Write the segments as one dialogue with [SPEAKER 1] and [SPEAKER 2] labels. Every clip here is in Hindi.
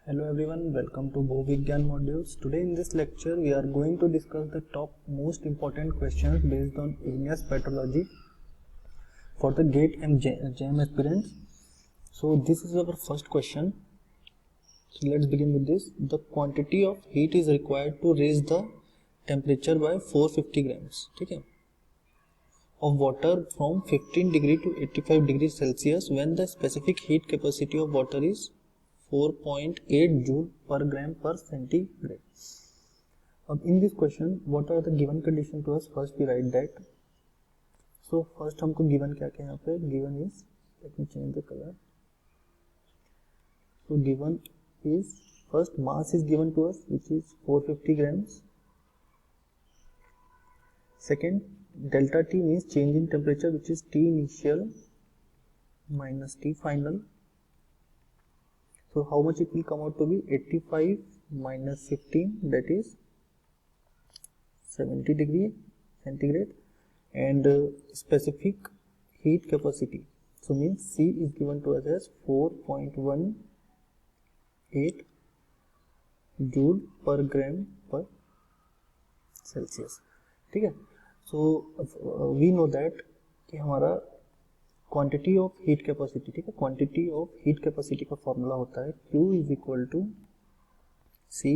[SPEAKER 1] Hello everyone, welcome to Bhuvigyan modules. Today in this lecture we are going to discuss the top most important questions based on igneous petrology for the GATE and JAM aspirants. So this is our first question. So let's begin with this. The quantity of heat is required to raise the temperature by 450 grams. ठीक है? Of water from 15 degree to 85 degrees Celsius when the specific heat capacity of water is 4.8 joule per gram per centigrade. In this question, what are the given condition to us? First we write that. So first हमको given क्या क्या यहाँ पे given is, let me change the color. So given is, first mass is given to us, which is 450 grams. Second, delta T means change in temperature, which is T initial minus T final. So how much it will come out to be? 85 minus 15, that is 70 degree centigrade, and specific heat capacity. So means C is given to us as 4.18 joule per gram per Celsius. ठीक है. So we know that कि हमारा क्वांटिटी ऑफ हीट कैपेसिटी, ठीक है, क्वांटिटी ऑफ हीट कैपेसिटी का फॉर्मूला होता है Q is equal to C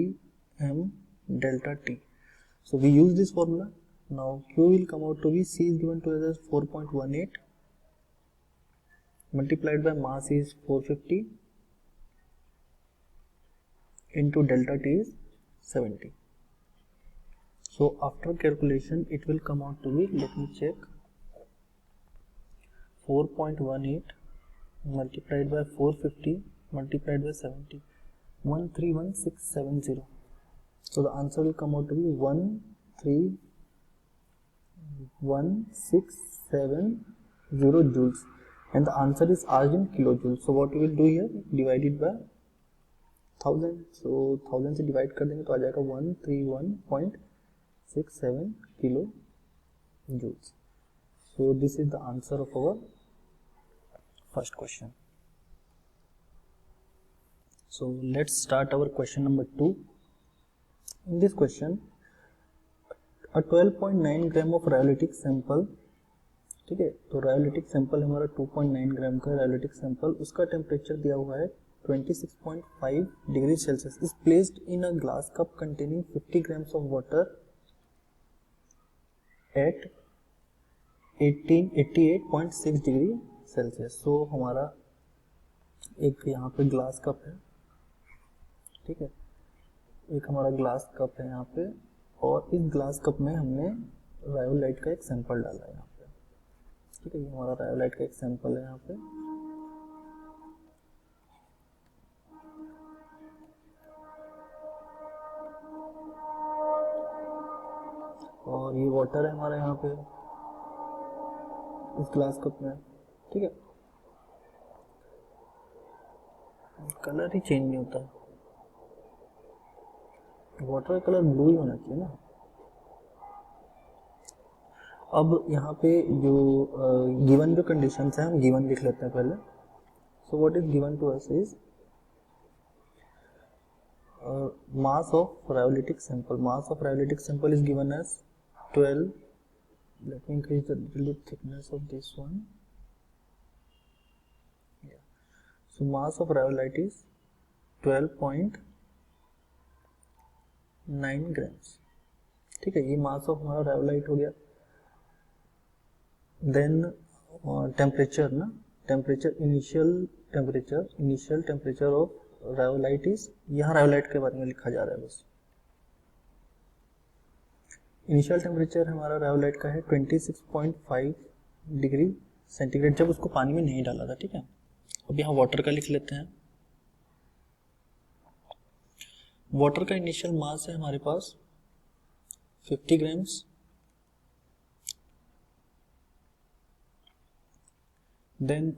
[SPEAKER 1] M delta T. So we use this formula. Now Q will come out to be C is given to as 4.18 multiplied by mass is 450 into delta T is 70. So after calculation it will come out to be, let me check, 4.18 multiplied by 450 multiplied by 70, 131670. So the answer will come out to be 131,670 joules, and the answer is asked in kilojoules. So what we will do here, divide it by 1000. So 1000 से डिवाइड कर देंगे तो आ जाएगा 131.67 kilo joules. So this is the answer of our first question. So let's start our question number 2. In this question, a 12.9 gram of rhyolitic sample, ठीक है, तो rhyolitic sample हमारा 2.9 ग्राम का rhyolitic sample, उसका टेम्परेचर दिया हुआ है 26.5 degree Celsius, is placed in a glass cup containing 50 grams of water at 88.6 degree Celsius. So हमारा एक यहाँ पे ग्लास कप है, ठीक है, एक हमारा ग्लास कप है यहाँ पे, और इस ग्लास कप में हमने रायोलाइट का एक सैंपल डाला है यहाँ पे, ठीक है, ये हमारा रायोलाइट का एक सैंपल है यहाँ पे. और ये वाटर है हमारा यहाँ पे इस ग्लास कप में, ठीक है. कलर ही चेंज नहीं होता, वाटर का कलर ब्लू ही होना चाहिए ना. अब यहाँ पे जो गिवन जो कंडीशंस हैं हम गिवन लिख लेते हैं पहले. So what is given to us is mass of rhyolitic sample. Mass of rhyolitic sample is given as 12. Let me increase the little bit thickness of this one. Yeah. So mass of rhyolite is 12.9 grams. ठीक है, ये mass of हमारा rhyolite हो गया. Then temperature ना, temperature initial temperature of rhyolite is, यहाँ rhyolite के बारे में लिखा जा रहा है बस. इनिशियल टेम्परेचर हमारा रायोलाइट का है 26.5 डिग्री सेंटीग्रेड जब उसको पानी में नहीं डाला था, ठीक है. अब यहाँ वाटर का लिख लेते हैं. वाटर का इनिशियल मास है हमारे पास 50 ग्राम्स. देन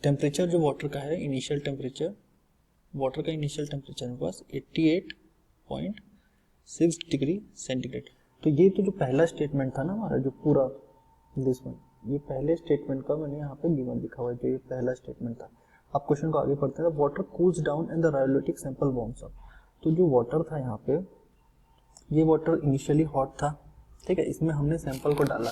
[SPEAKER 1] टेम्परेचर जो वाटर का है, इनिशियल टेम्परेचर, वाटर का इनिशियल टेम्परेचर हमारे पास 88.6 डिग्री सेंटीग्रेड. तो ये तो जो पहला स्टेटमेंट था ना हमारा, जो पूरा दिस वन, ये पहले स्टेटमेंट का मैंने यहाँ पे गिवन लिखा हुआ है, जो ये पहला स्टेटमेंट था. आप क्वेश्चन को आगे पढ़ते हैं, water cools down and the rhyolitic sample warms up. तो जो वाटर था यहाँ पे, ये वाटर इनिशियली हॉट था, ठीक है, इसमें हमने सैंपल को डाला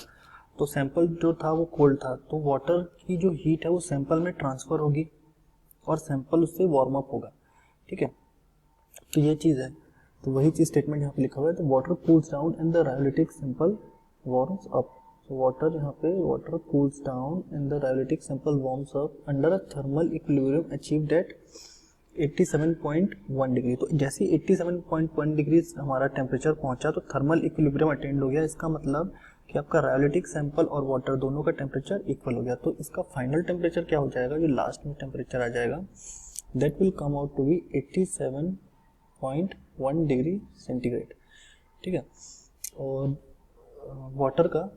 [SPEAKER 1] तो सैंपल जो था वो कोल्ड था, तो वाटर की जो हीट है वो सैंपल में ट्रांसफर होगी और सैंपल उससे वार्म अप होगा, ठीक है। तो ये चीज़ है, तो वही चीज़ स्टेटमेंट यहाँ पे लिखा हुआ है, तो water cools down and the rhyolitic sample warms up. So water यहाँ पे water cools down and the rheolotic sample warms up under a thermal equilibrium achieved at 87.1 degree. तो जैसे 87.1 डिग्री हमारा टेम्परेचर पहुंचा तो थर्मल इक्विलिब्रियम अटेंड हो गया। इसका मतलब कि आपका रायोलिटिक सैंपल और वाटर दोनों का टेम्परेचर इक्वल हो गया। तो इसका फाइनल टेम्परेचर क्या हो जाएगा, जो लास्ट में टेम्परेचर आ जाएगा, that will come out to be 87.1 degree centigrade, ठीक है। और वाटर का,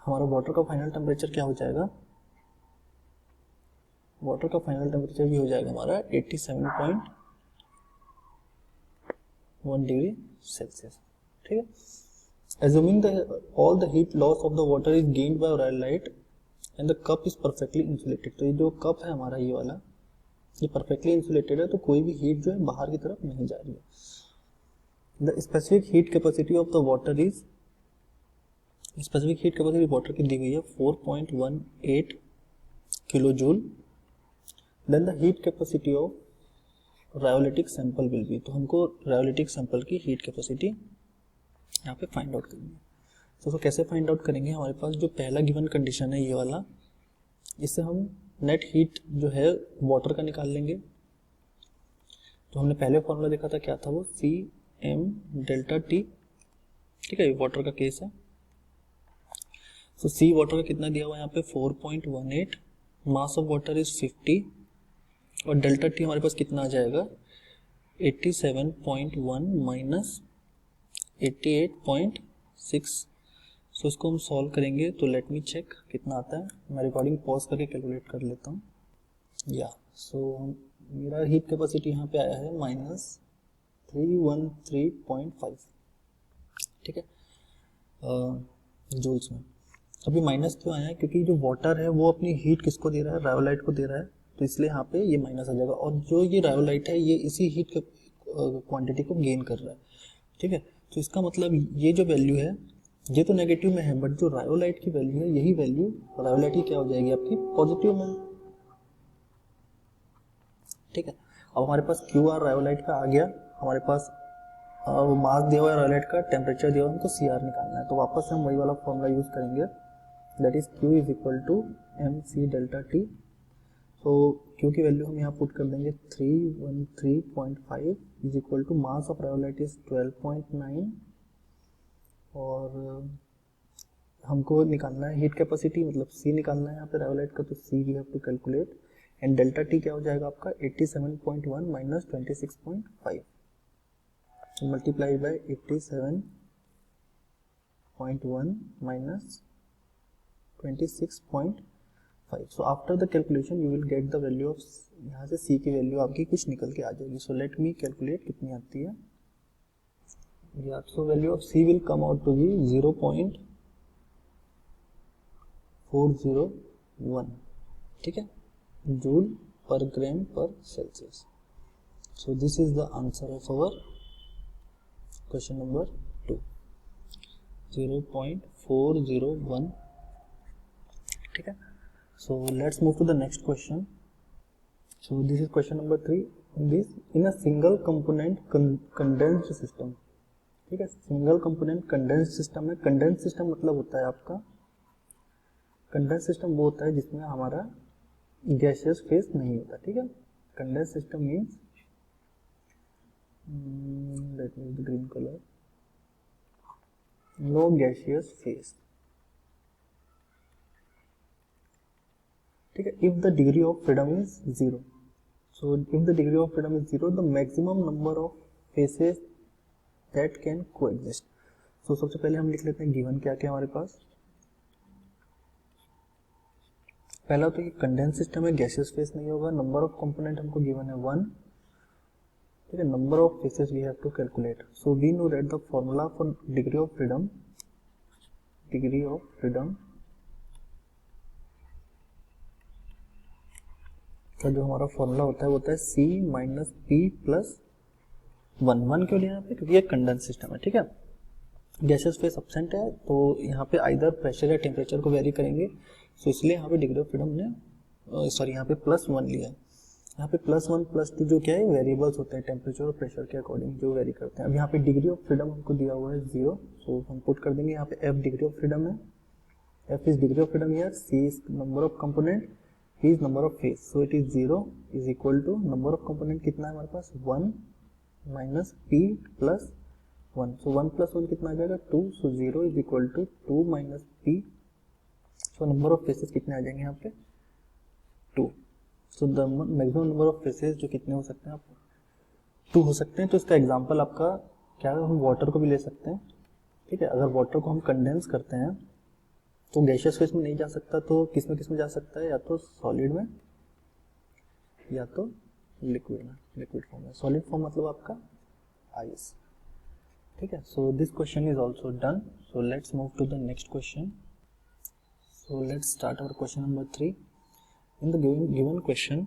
[SPEAKER 1] हमारा वाटर का फाइनल टेम्परेचर क्या हो जाएगा, वाटर का फाइनल टेम्परेचर भी हो जाएगा हमारा 87.1 डिग्री सेल्सियस, ठीक है। Assuming all the heat loss of the water is gained by rhyolite and the cup is perfectly insulated। तो ये जो कप है हमारा ये वाला, ये perfectly insulated है, तो कोई भी हीट जो है बाहर की तरफ नहीं जा रही है। The specific heat capacity of the water is, specific heat capacity water की दी गई है 4.18 किलो जूल। Then the heat capacity of rhyolitic sample will be, तो हमको रायोलिटिक सैंपल की हीट कैपेसिटी यहाँ पे फाइंड आउट करनी है। तो उसको कैसे फाइंड आउट करेंगे, हमारे पास जो पहला गिवन कंडीशन है ये वाला, इससे हम नेट हीट जो है वाटर का निकाल लेंगे। तो हमने पहले फॉर्मूला देखा था, क्या था वो, CM डेल्टा T, ठीक है, ये वाटर का केस है। तो सी वाटर का कितना दिया हुआ है यहाँ पे 4.18, मास ऑफ वाटर इज 50 और डेल्टा टी हमारे पास कितना आ जाएगा 87.1 माइनस 88.6। सो इसको हम सॉल्व करेंगे तो लेट मी चेक कितना आता है। मैं रिकॉर्डिंग पॉज करके कैलकुलेट कर लेता हूँ। या सो मेरा हीट कैपेसिटी यहाँ पे आया है -313.5, ठीक है, जूल्स में। अभी माइनस क्यों आया है, क्योंकि जो वाटर है वो अपनी हीट किसको दे रहा है, रायोलाइट को दे रहा है, तो इसलिए यहाँ पे ये माइनस आ जाएगा। और जो ये रायोलाइट है ये इसी हीट के क्वांटिटी को गेन कर रहा है, ठीक है। तो इसका मतलब ये जो वैल्यू है ये तो नेगेटिव में है, बट जो रायोलाइट की वैल्यू है यही वैल्यू रायोलाइट की क्या हो जाएगी आपकी पॉजिटिव में, ठीक है। अब हमारे पास QR रायोलाइट का आ गया, हमारे पास मास दिया हुआ है रायोलाइट का, टेम्परेचर दिया हुआ है, हमको CR निकालना है। तो वापस से हम वही वाला फॉर्मूला यूज करेंगे, that is Q is equal to MC delta T। तो Q की वैल्यू हम यहाँ पुट कर देंगे 313.5 is equal to mass of rhyolite is 12.9 और हमको निकालना है हीट कैपेसिटी, मतलब C निकालना है यहाँ पे रायोलाइट का, तो C we have to calculate and delta T क्या हो जाएगा आपका 87.1 minus 26.5 multiply by 87.1 minus 26.5। So after the calculation you will get the value of, यहाँ से C की वैल्यू आपकी कुछ निकल के आ जाएगी। सो लेट मी कैलकुलेट कितनी आती है। या so value of C will come out to be 0.401, ठीक है, joule per gram per Celsius. So this is the answer of our question number 2, 0.401, ठीक है। So let's move to the next question. So this is question number 3. In a single component condensed system, ठीक है, सिंगल कंपोनेंट कंडेंस्ड सिस्टम है। कंडेंस्ड सिस्टम मतलब होता है आपका, कंडेंस्ड सिस्टम वो होता है जिसमें हमारा गैसियस फेस नहीं होता, ठीक है। Condensed system means, let me the green colour, no gaseous phase, ठीक है। If the degree of freedom is 0, so if the degree of freedom is 0 the maximum number of phases that can coexist. So सबसे पहले हम लिख लेते हैं गिवन क्या क्या हमारे पास। पहला तो ये कंडेंस सिस्टम है, गैसियस फेस नहीं होगा। नंबर ऑफ कंपोनेंट हमको गिवन है 1, ठीक है। Number of phases we have to calculate. So we know that the formula for degree of freedom का जो हमारा फॉर्मूला होता है वो होता है C माइनस पी प्लस 1 क्यों लिया यहाँ पे, क्योंकि ये कंडेंस सिस्टम है, ठीक है। गैसेस फेस एब्सेंट है तो यहाँ पे आइदर प्रेशर या टेम्परेचर को वेरी करेंगे, सो इसलिए यहाँ पे डिग्री ऑफ फ्रीडम ने सॉरी यहाँ पे +1 लिया है। यहाँ पे +1 +2 जो क्या है वेरिएबल्स होते हैं टेम्परेचर और प्रेशर के अकॉर्डिंग जो वेरी करते हैं। अब यहाँ पे डिग्री ऑफ फ्रीडम हमको दिया हुआ है 0, सो हम पुट कर देंगे यहाँ पे F डिग्री ऑफ फ्रीडम है, F is degree of freedom here, C is number of component, P is number of phase, so it is 0 is equal to number of component कितना है हमारे पास 1 माइनस P प्लस 1, सो 1 + 1 कितना आ जाएगा 2, so 0 is equal to 2 minus P, so number of phases कितने आ जाएंगे यहाँ पे 2, so the maximum number of faces जो कितने हो सकते हैं आप 2 हो सकते हैं। तो इसका एग्जांपल आपका क्या है, हम वाटर को भी ले सकते हैं, ठीक है। अगर वाटर को हम कंडेंस करते हैं तो गैसियस फेस में नहीं जा सकता, तो किस में जा सकता है, या तो सॉलिड में या तो लिक्विड में, लिक्विड फॉर्म में। सॉलिड फॉर्म मतलब आपका आइस, ठीक है। So this question is also done, so let's move to the next question. So let's start our question number 3। In the given question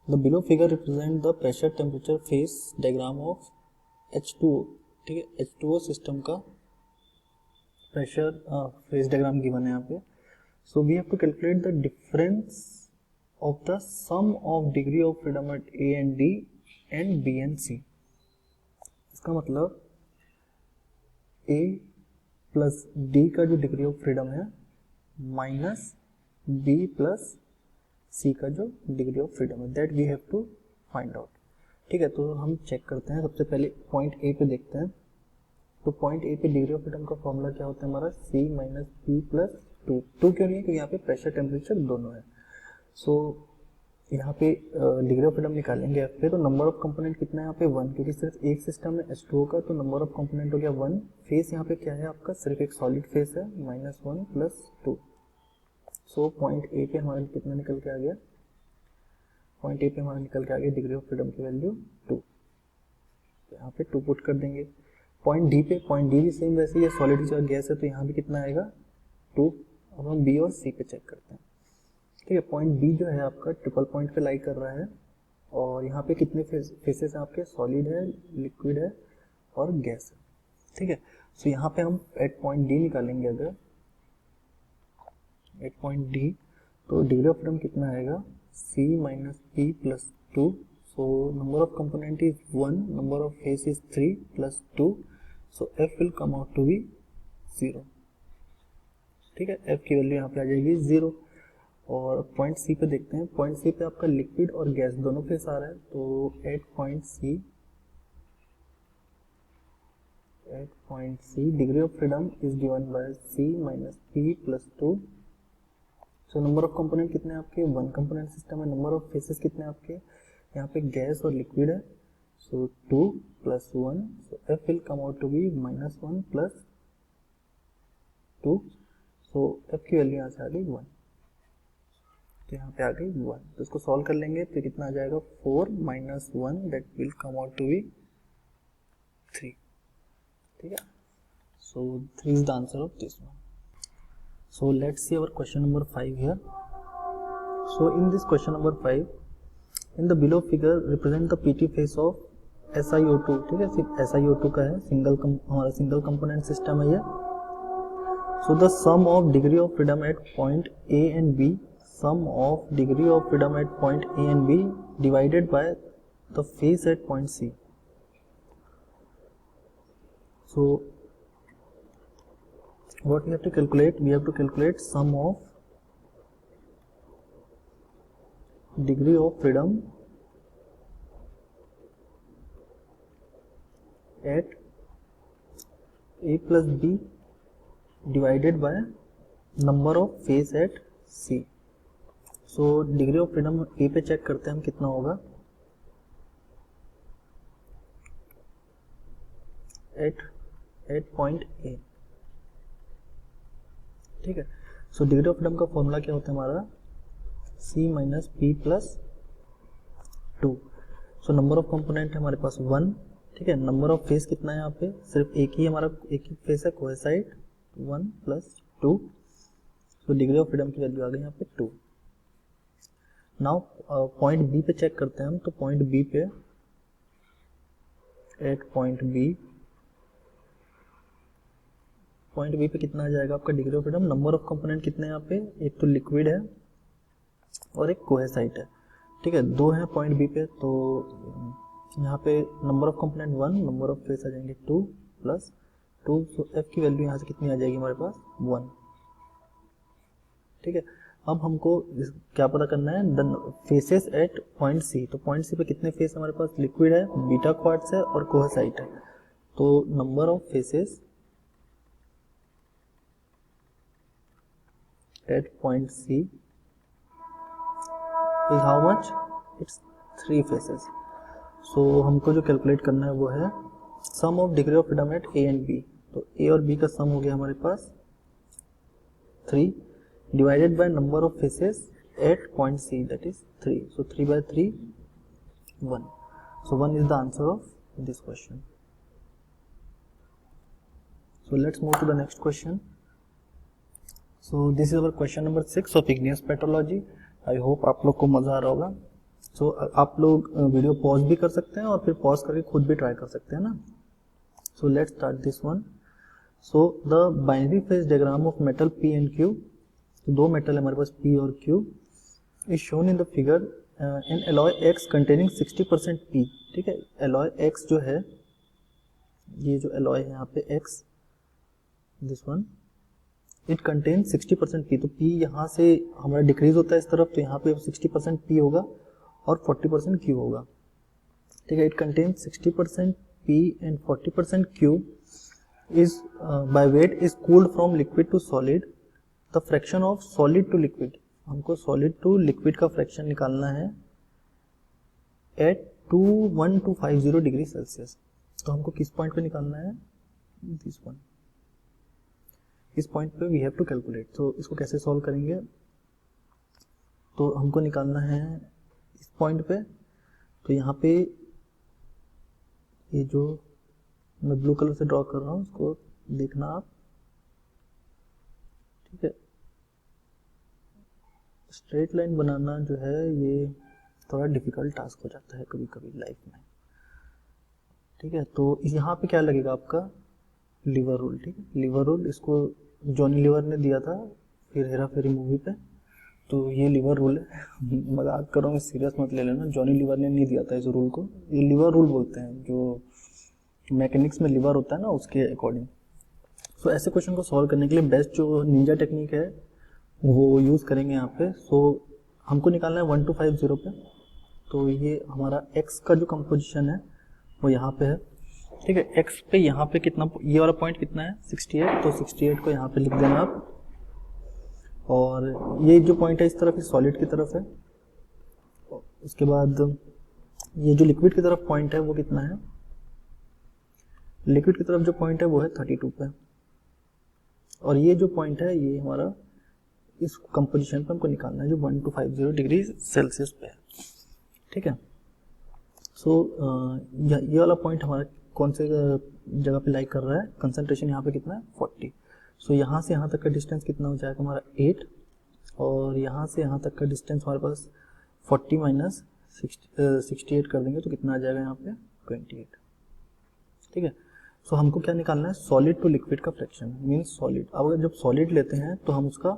[SPEAKER 1] the below figure represent the pressure temperature phase diagram of H2O, ठीक है। H2O सिस्टम का प्रेशर फेस डायग्राम गिवन है यहाँ पे। So we have to calculate the difference of the sum of degree of freedom at A and D and B and C। इसका मतलब A प्लस D का जो डिग्री ऑफ फ्रीडम है माइनस B प्लस C का जो डिग्री ऑफ फ्रीडम है, that we have to find out, ठीक है। तो हम चेक करते हैं, सबसे पहले पॉइंट A पे देखते हैं। तो पॉइंट A पे डिग्री ऑफ फ्रीडम का फॉर्मूला क्या होता है हमारा C माइनस P प्लस 2 क्यों नहीं है, क्योंकि यहाँ पे प्रेशर टेम्परेचर दोनों है। सो यहाँ पे डिग्री ऑफ फ्रीडम निकालेंगे F पे, तो नंबर ऑफ कंपोनेंट कितना है यहाँ पे 1, क्योंकि सिर्फ एक सिस्टम है H2O का, तो नंबर ऑफ कंपोनेंट हो गया 1। फेस यहाँ पे क्या है आपका, सिर्फ एक सॉलिड फेस है -1 प्लस 2। सो पॉइंट A पे हमारा कितना निकल के आ गया, पॉइंट A पे हमारा निकल के आ गया डिग्री ऑफ फ्रीडम की वैल्यू 2, तो यहाँ पे 2 पुट कर देंगे। पॉइंट D पे, पॉइंट D भी सेम वैसे ही है, सॉलिड और गैस है, तो यहाँ भी कितना आएगा 2। अब हम B और C पे चेक करते हैं, ठीक है। पॉइंट B जो है आपका ट्रिपल पॉइंट पे लाई कर रहा है, और यहाँ पे कितने फेसेस हैं आपके, सॉलिड है, लिक्विड है और गैस है, ठीक है। सो यहाँ पे हम एट पॉइंट D निकालेंगे, अगर एट पॉइंट D, तो डिग्री ऑफ फ्रीडम कितना आएगा C minus P plus 2, so number of component is 1, number of phase is 3 plus 2, so F will come out to be 0, ठीक है। F की वैल्यू यहाँ पे आ जाएगी 0। और पॉइंट C पे देखते हैं, पॉइंट C पे आपका लिक्विड और गैस दोनों फेस आ रहा है, तो at point C degree of freedom is given by C minus P plus 2। So number of component कितने हैं आपके, 1 कंपोनेंट सिस्टम है। नंबर ऑफ फेसेस कितने हैं आपके, यहाँ पे गैस और लिक्विड है, so 2 plus 1, so F will come out to be -1 plus 2, so F की वैल्यू यहाँ से आ गई 1, तो यहाँ पे आ गई 1। तो इसको सॉल्व कर लेंगे तो कितना आ जाएगा 4 minus 1, that will come out to be 3, ठीक है। So 3 is the answer of this one. So let's see our question number 5 here. So in this question number 5, in the below figure represent the PT phase of SiO2, ठीक है। सिर्फ SiO2 का है, हमारा सिंगल कंपोनेंट सिस्टम है ये। So the sum of degree of freedom at point A and B, sum of degree of freedom at point A and B divided by the phase at point C. So what we have to calculate, we have to calculate sum of degree of freedom at A plus B divided by number of phase at C. So degree of freedom A पे चेक करते हैं हम कितना होगा, at point A, ठीक है। सो डिग्री ऑफ फ्रीडम का फॉर्मूला क्या होता है हमारा, C minus P plus 2। So number of component है हमारे पास 1, ठीक है। नंबर ऑफ फेस कितना है यहाँ पे, सिर्फ एक ही फेस है, कोएसाइड 1 plus 2, so degree of freedom की वैल्यू आ गई यहाँ पे 2। नाउ पॉइंट बी पे चेक करते हैं हम। तो पॉइंट बी पे, एट पॉइंट बी पे कितना आ जाएगा आपका degree of freedom? Number of component कितने हैं यहाँ पे? एक तो लिक्विड है और एक कोहेसाइट है, ठीक है, दो है पॉइंट बी पे। तो यहाँ पे number of component 1, number of phase आ जाएंगे 2 प्लस 2, सो एफ की वैल्यू यहाँ से कितनी आ जाएगी हमारे पास? 1, ठीक है। अब हमको क्या पता करना है? The phases at point C. तो पॉइंट सी पे कितने फेस हमारे पास? लिक्विड है, बीटा क्वार्ट्ज है और कोहेसाइट है। तो number of phases at point C is how much? It's 3 faces. So हमको जो कैलकुलेट करना है वो है sum of degree of freedom at A and B। तो A और B का सम हो गया हमारे पास 3 divided by number of phases at point C, that is 3। So 3 by 3 1. So 1 is the answer of this question. So let's move to the next question. So this is our question number 6 of igneous petrology. I hope आप लोग को मजा आ रहा होगा। So आप लोग वीडियो पॉज भी कर सकते हैं और फिर पॉज करके खुद भी ट्राई कर सकते हैं ना। So let's start this one. So the binary phase diagram of metal P and Q, तो दो मेटल है हमारे पास P और Q, is shown in the figure in alloy X containing 60% P, ठीक है। alloy X जो है, ये जो alloy है यहाँ पे X, this one, it contain 60% P. तो पी यहाँ से हमारा डिक्रीज होता है इस तरफ, तो यहाँ पे 60% पी होगा और 40% क्यू होगा, ठीक है। It contain 60% P and 40% Q is by weight is cooled from liquid to solid. The fraction of solid to liquid, हमको सॉलिड टू लिक्विड का फ्रैक्शन निकालना है एट 1250 डिग्री सेल्सियस। तो हमको किस पॉइंट पे निकालना है? दिस वन, इस पॉइंट पे वी हैव टू कैलकुलेट। तो इसको कैसे सॉल्व करेंगे? तो हमको निकालना है इस पॉइंट पे। तो यहाँ पे ये जो मैं ब्लू कलर से ड्रॉ कर रहा हूँ उसको देखना आप, ठीक है। स्ट्रेट लाइन बनाना जो है ये थोड़ा डिफिकल्ट टास्क हो जाता है कभी कभी लाइफ में, ठीक है। तो यहाँ पे क्या लगेगा आपका? लीवर रूल, ठीक है। लीवर रूल, इसको जॉनी लीवर ने दिया था फिर हेरा फेरी मूवी पे, तो ये लीवर रूल है। मजाक कर रहा हूँ, सीरियस मत ले लेना, जॉनी लीवर ने नहीं दिया था इस रूल को। ये लीवर रूल बोलते हैं, जो मैकेनिक्स में लीवर होता है ना, उसके अकॉर्डिंग। सो ऐसे क्वेश्चन को सॉल्व करने के लिए बेस्ट जो निंजा टेक्निक है वो यूज करेंगे यहाँ पे। सो हमको निकालना है 1250 पे। तो ये हमारा एक्स का जो कंपोजिशन है वो यहाँ पे है, ठीक है। x पे यहाँ पे कितना, ये वाला पॉइंट कितना है? 68। तो 68 को यहाँ पे लिख देना आप। और ये जो पॉइंट है इस तरफ, इस सॉलिड की तरफ है। उसके बाद ये जो लिक्विड की तरफ पॉइंट है वो कितना है? लिक्विड की तरफ जो पॉइंट है वो है 32 पे। और ये जो पॉइंट है ये हमारा इस कंपोजिशन पे हमको निकालना है जो 1250 डिग्री सेल्सियस पे है, ठीक है। सो ये वाला पॉइंट हमारा कौन से जगह पे लाइक कर रहा है? कंसंट्रेशन यहाँ पे कितना है? 40। सो यहाँ से यहाँ तक का डिस्टेंस कितना हो जाएगा हमारा? 8। और यहाँ से यहाँ तक का डिस्टेंस हमारे पास 40 माइनस 68 कर देंगे तो कितना आ जाएगा यहाँ पे? 28, ठीक है। सो हमको क्या निकालना है? सॉलिड टू लिक्विड का फ्रैक्शन, मीन्स सॉलिड। अब अगर जब सॉलिड लेते हैं तो हम उसका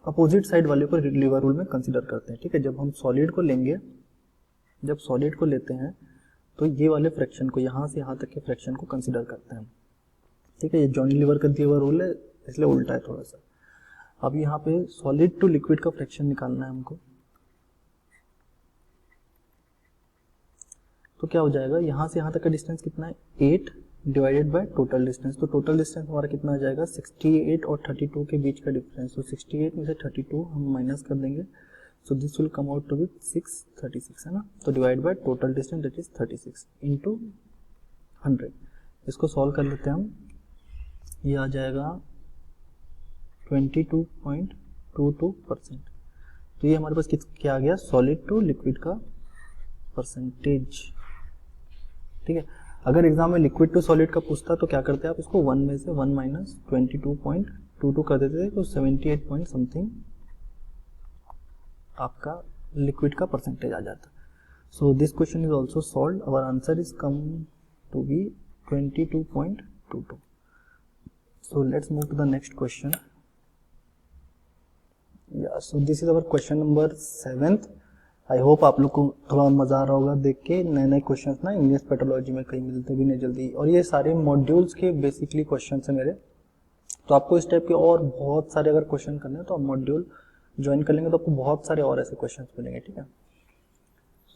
[SPEAKER 1] अपोजिट साइड वाले को लीवर रूल में कंसिडर करते हैं, ठीक है। जब हम सॉलिड को लेंगे, जब सॉलिड को लेते हैं तो ये वाले फ्रैक्शन को, यहाँ से यहाँ तक के फ्रैक्शन को कंसिडर करते हैं, ठीक है। ये जॉनी लीवर का दिया हुआ रूल है इसलिए उल्टा है थोड़ा सा। अब यहाँ पे सॉलिड टू लिक्विड का फ्रैक्शन निकालना है हमको। तो क्या हो जाएगा? यहाँ से यहाँ तक का डिस्टेंस कितना है? 8 डिवाइडेड बाय टोटल डिस्टेंस। तो टोटल डिस्टेंस हमारा कितना आ जाएगा? 68 और 32 के बीच का डिफरेंस। तो 68 में से 32 हम माइनस कर देंगे, so this will come out to be 636, है ना। तो divide by total distance that is 36 into 100। इसको सॉल्व कर लेते हैं हम। ये आ जाएगा 22.22%। तो ये हमारे पास क्या आ गया? सॉलिड टू लिक्विड का परसेंटेज, ठीक है। अगर एग्जाम में लिक्विड टू सॉलिड का पूछता तो क्या करते हैं आप? इसको 1 में से 1 माइनस 22.22 कर देते थे, तो 78 पॉइंट समथिंग आपका लिक्विड का परसेंटेज आ जाता। So this question is also solve, our answer is come to be 22.22. So let's move to the next question. Yeah, so this is our question number 7th. I hope आप लोग को थोड़ा मज़ा आ रहा होगा देख के, नए नए क्वेश्चंस ना इंग्लिश पेट्रोलॉजी में कहीं मिलते भी नहीं जल्दी, और ये सारे मॉड्यूल्स के बेसिकली क्वेश्चंस हैं मेरे। तो आपको इस टाइप के और बहुत सारे अगर क्वेश्चन करने हैं तो आप मॉड्यूल ज्वाइन कर लेंगे तो आपको बहुत सारे और ऐसे क्वेश्चंस मिलेंगे, ठीक है।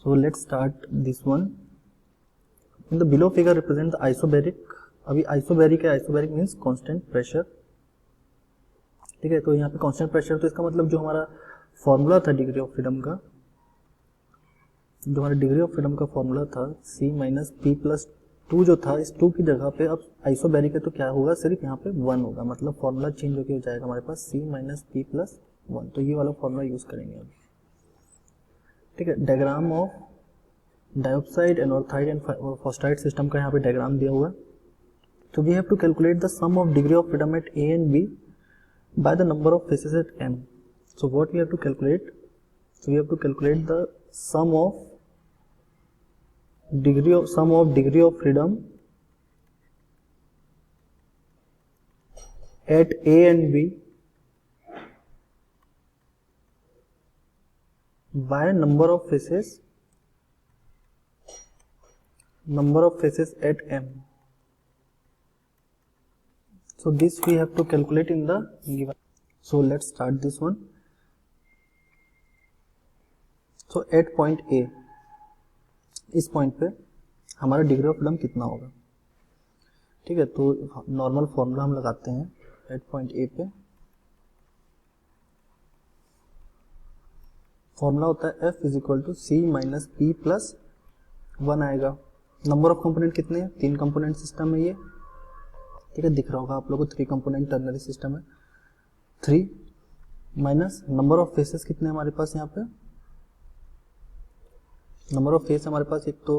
[SPEAKER 1] सो let's start this one. In the below figure represent the isobaric. अभी आइसोबैरिक है, आइसोबैरिक मीन्स कांस्टेंट प्रेशर, ठीक है। तो यहाँ पे कांस्टेंट प्रेशर, तो इसका मतलब जो हमारा फॉर्मूला था डिग्री ऑफ फ्रीडम का, जो हमारा डिग्री ऑफ फ्रीडम का फॉर्मूला था C माइनस पी प्लस 2 जो था, इस 2 की जगह पे अब आइसोबैरिक है तो क्या होगा, सिर्फ यहाँ पे 1 होगा, मतलब फॉर्मूला चेंज होकर हो जाएगा हमारे पास C माइनस पी प्लस 1। तो ये वाला फॉर्मूला यूज करेंगे अभी, ठीक है। Diagram of dioxide anorthite and phosphide system का यहाँ पे डायग्राम दिया हुआ है। तो we have to calculate the sum of degree of freedom at A and B by the number of phases at M. So what we have to calculate? So we have to calculate the sum of degree of freedom at A and B by number of phases at M. So this we have to calculate in the given. So let's start this one. So at point A, इस पॉइंट पे हमारा डिग्री ऑफ फ्रीडम कितना होगा, ठीक है। तो नॉर्मल फॉर्मूला हम लगाते हैं एट पॉइंट ए पे। फॉर्मूला होता है F is equal to C minus P plus 1 आएगा। नंबर ऑफ कंपोनेंट कितने हैं, 3 कंपोनेंट सिस्टम है ये, ठीक है। दिख रहा होगा आप लोगों को 3 कंपोनेंट टर्नरी सिस्टम है, 3 माइनस नंबर ऑफ फेसेस कितने हमारे पास, यहाँ पे नंबर ऑफ फेस हमारे पास एक तो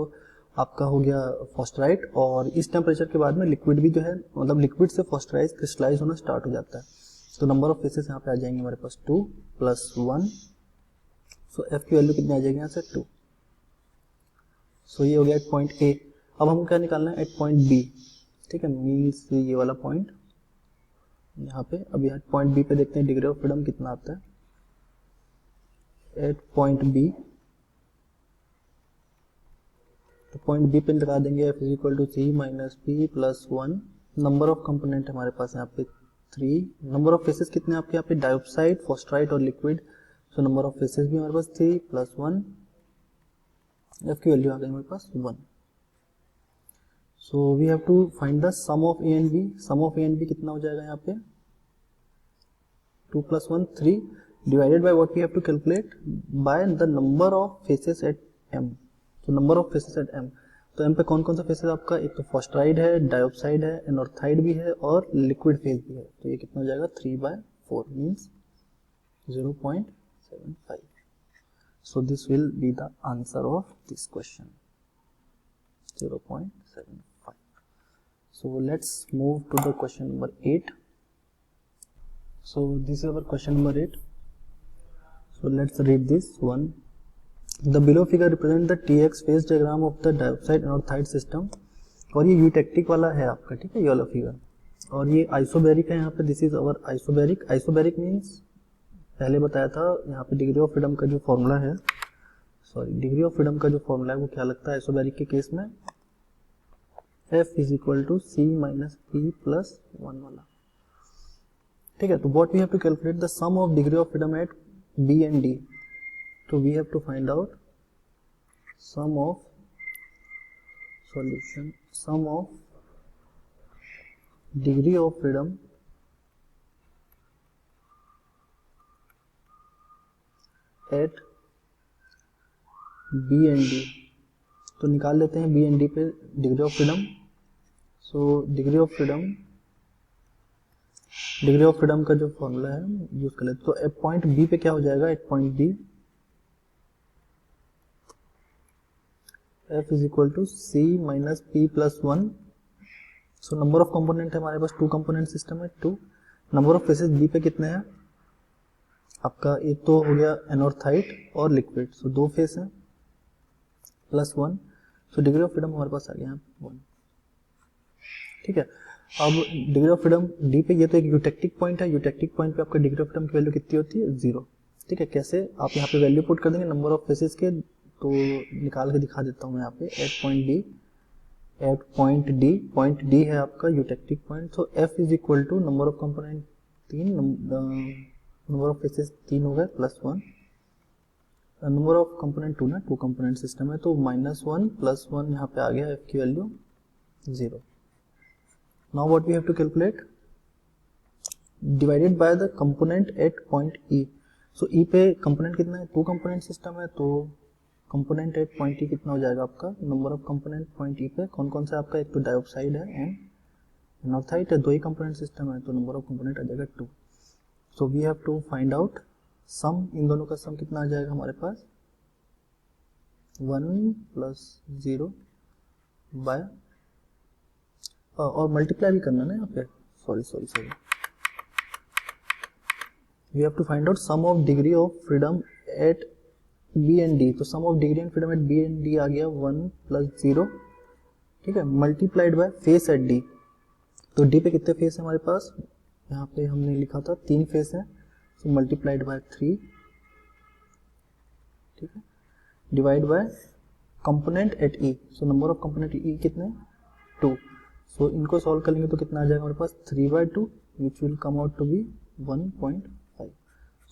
[SPEAKER 1] आपका हो गया फॉस्फराइट, और इस टेम्परेचर के बाद में लिक्विड भी जो है, मतलब लिक्विड से फॉस्फराइज क्रिस्टलाइज होना स्टार्ट हो जाता है। तो नंबर ऑफ फेसेस यहाँ पे आ जाएंगे हमारे पास 2 प्लस 1। सो F की वैल्यू कितनी आ जाएगी यहाँ से 2। सो ये हो गया एट पॉइंट ए। अब हमको क्या निकालना है एट पॉइंट बी, ठीक है, मीन्स ये वाला पॉइंट यहाँ पे। अभी एट पॉइंट बी पे देखते हैं डिग्री ऑफ फ्रीडम कितना आता है एट पॉइंट बी। तो पॉइंट बी पे लगा देंगे F is equal to C minus P plus 1। Number of component हमारे पास यहाँ पे 3। नंबर ऑफ फेसेस कितने आपके यहाँ पे, डाइऑक्साइड, फॉस्फराइट और liquid. So number of phases भी हमारे पास 3 प्लस 1। F की वैल्यू आ गई हमारे पास 1। So we have to find the sum of A and B। Sum of A and B कितना हो जाएगा यहाँ पे 2 plus 1 3 divided by what we have to calculate by the number of phases at M। तो number of phases at M, तो M पे कौन कौन सा फेसेस आपका, एक तो फॉस्फराइड है, डाइऑक्साइड है, एनोर्थाइड भी है और लिक्विड फेज भी है। तो ये कितना हो जाएगा 3/4 means 0.75। So this will be the answer of this question 0.75। So let's move to the question number 8। So this is our question number 8। So let's read this one. The below figure represent the TX phase diagram of the dioxide anorthite system. और ये यूटेक्टिक वाला है आपका, ठीक है, ये वाला फिगर। और ये आइसोबैरिक है यहाँ पे, this is our isobaric. Isobaric means पहले बताया था यहाँ पे डिग्री ऑफ फ्रीडम का जो फॉर्मूला है, डिग्री ऑफ फ्रीडम का जो फॉर्मूला है वो क्या लगता है आइसोबैरिक के केस में, F is equal to C minus P plus 1 वाला, ठीक है। तो what we have to calculate the sum of degree of freedom at B and D। तो we have to find out sum of degree of freedom at B and D। तो निकाल लेते हैं B and D पे degree of freedom. So degree of freedom का जो फॉर्मूला है यूज कर लेते। तो एट पॉइंट B पे क्या हो जाएगा, at point B F is equal to C minus P plus 1। So number of component है हमारे पास 2 कंपोनेंट सिस्टम है 2। नंबर ऑफ फेसेस B पे कितने हैं, आपका एक तो हो गया एनोर्थाइट और लिक्विड, सो 2 फेस हैं +1, सो डिग्री ऑफ फ्रीडम हमारे पास आ गया 1। ठीक है, अब डिग्री ऑफ फ्रीडम डी पे, ये तो एक यूटेक्टिक पॉइंट है, यूटेक्टिक पॉइंट पे आपका डिग्री ऑफ फ्रीडम की वैल्यू कितनी होती है 0। ठीक है, कैसे आप यहाँ पे वैल्यू पुट कर देंगे नंबर ऑफ फेसेस के, तो निकाल के दिखा देता हूँ मैं यहाँ पे एट पॉइंट डी है आपका यूटेक्टिक पॉइंट, तो F is equal to number of component 3, number of phases 3 हो गए +1, नंबर ऑफ कंपोनेंट 2 ना, 2 कंपोनेंट सिस्टम है, तो -1 +1 यहाँ पे आ गया एफ की value 0। Now what we have to calculate, divided by the component at point E, so E पे कंपोनेंट कितना है, 2 कंपोनेंट सिस्टम है, तो कंपोनेंट एट पॉइंट ई कितना हो जाएगा आपका, नंबर ऑफ कंपोनेंट पॉइंट ई पे कौन कौन सा आपका, एक तो डाइऑक्साइड है एंड एनोर्थाइट है, 2 ही कंपोनेंट सिस्टम है, तो नंबर ऑफ कंपोनेंट आ जाएगा 2। So we have to find out sum, इन दोनों का सम कितना आ जाएगा हमारे पास 1 + 0 बाय, और मल्टीप्लाई भी करना ना यहाँ पे, sorry we have to find out sum of degree of freedom at B and D, तो sum of degree and freedom at B and D आ गया 1 + 0। ठीक है, multiplied by phase at D, तो डी पे कितने फेस है हमारे पास, यहाँ पे हमने लिखा था 3 फेस है, सो मल्टीप्लाइड बाय 3। ठीक है, divide by component eight E, so number of component E कितने 2, सो इनको सॉल्व करेंगे तो कितना आ जाएगा हमारे पास 3/2 which will come out to be 1.5।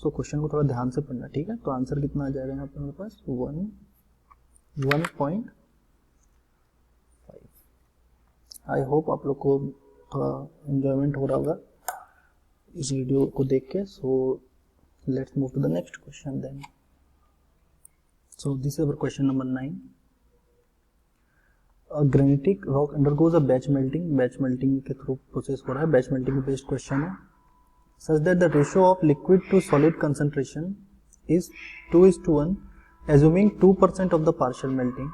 [SPEAKER 1] So question को थोड़ा ध्यान से पढ़ना, ठीक है, तो आंसर कितना आ जाएगा यहाँ पे हमारे पास 1.5। आई होप आप लोग को थोड़ा एंजॉयमेंट हो रहा होगा इस वीडियो को देख के। So let's move to the next question then. So this is our question number 9। Granitic rock undergoes a batch melting के थ्रू प्रोसेस हो रहा है, बैच मेल्टिंग बेस्ड क्वेश्चन है। Such that the ratio of liquid to solid concentration is 2:1, assuming 2% of the partial melting.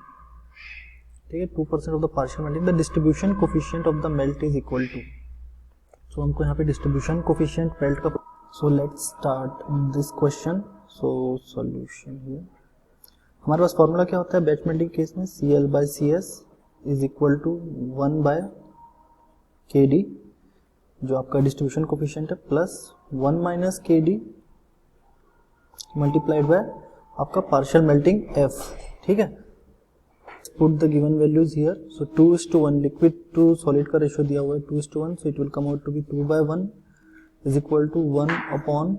[SPEAKER 1] ठीक है, 2% of the partial melting, the distribution coefficient of the melt is equal to, so हमको यहाँ पे distribution coefficient melt का, so let's start this question. So solution here, हमारे पास फॉर्मूला क्या होता है बैच मेल्टिंग केस में, Cl/Cs is equal to 1/kd, जो आपका डिस्ट्रीब्यूशन कोफिशिएंट है, प्लस 1 - kd मल्टीप्लाइड बाय आपका पार्शियल मेल्टिंग f। ठीक है, put the given values here, so 2:1 liquid to solid का रेशियो दिया हुआ है 2:1, so it will come out to be 2/1 is equal to 1 upon,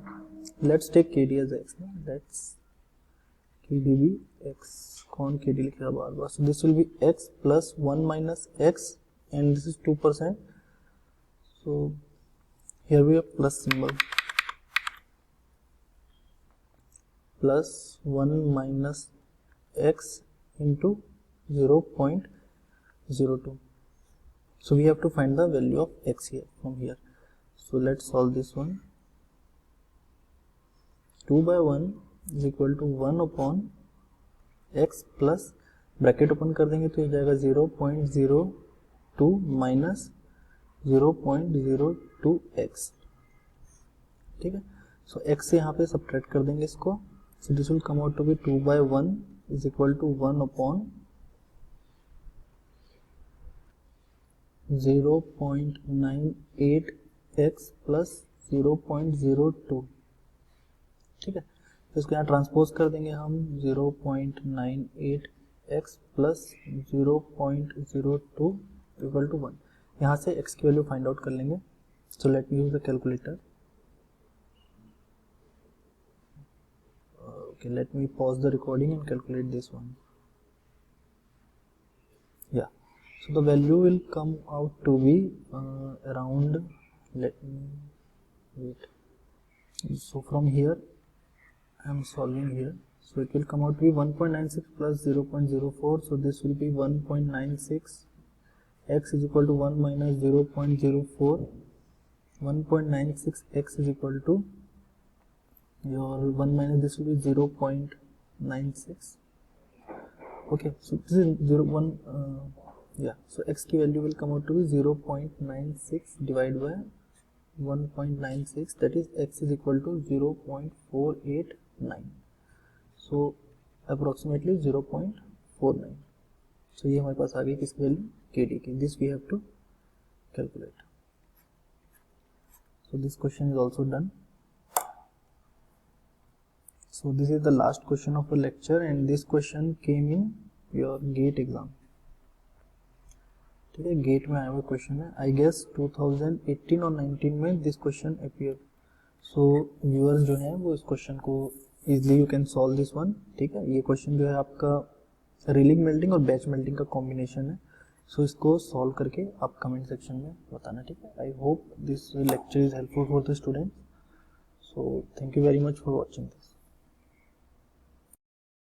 [SPEAKER 1] let's take kd as x, let's kd भी x, कौन kd लिखेगा बार बार, so this will be x plus 1 - x and this is 2%, so here we have plus symbol, plus 1 - x into 0.02, so we have to find the value of x here from here. So let's solve this one. 2/1 is equal to 1 upon x plus bracket open कर देंगे तो ये जाएगा 0.02 minus 0.02x। ठीक है, सो x से यहाँ पे सब्ट्रैक्ट कर देंगे इसको, so this will come out to be 2/1 is equal to 1 upon 0.98x plus 0.02। ठीक है, तो इसको यहाँ ट्रांसपोज कर देंगे हम, 0.98x प्लस 0.02 इक्वल टू 1। यहाँ से x की वैल्यू फाइंड आउट कर लेंगे, so let me use the calculator. Okay, let me pause the recording and calculate this one. Yeah, so the value will come out to be around, let me wait, so from here I am solving here, so it will come out to be 1.96 plus 0.04, so this will be 1.96, x is equal to 1 minus 0.04, 1.96 x is equal to your 1 minus this will be 0.96. okay, so this is 0.1 yeah, so x की value will come out to be 0.96 divided by 1.96, that is x is equal to 0.489, so approximately 0.49. so ये हमारे पास आ गई किसकी वैल्यू, kd की. This we have to calculate. So this question is also done. So this is the last question of the lecture, and this question came in your GATE exam. ठीक है, गेट में आया हुआ क्वेश्चन है. आई गेस 2018 और 19 में this question appear. So viewers जो हैं वो इस क्वेश्चन को easily you can solve this one. ठीक है, ये क्वेश्चन जो है आपका रीलिंग मेल्टिंग और बैच मेल्टिंग का कॉम्बिनेशन है. सो इसको सॉल्व करके आप कमेंट सेक्शन में बताना. ठीक है, I hope this lecture is helpful for the students. So thank you very much for watching this.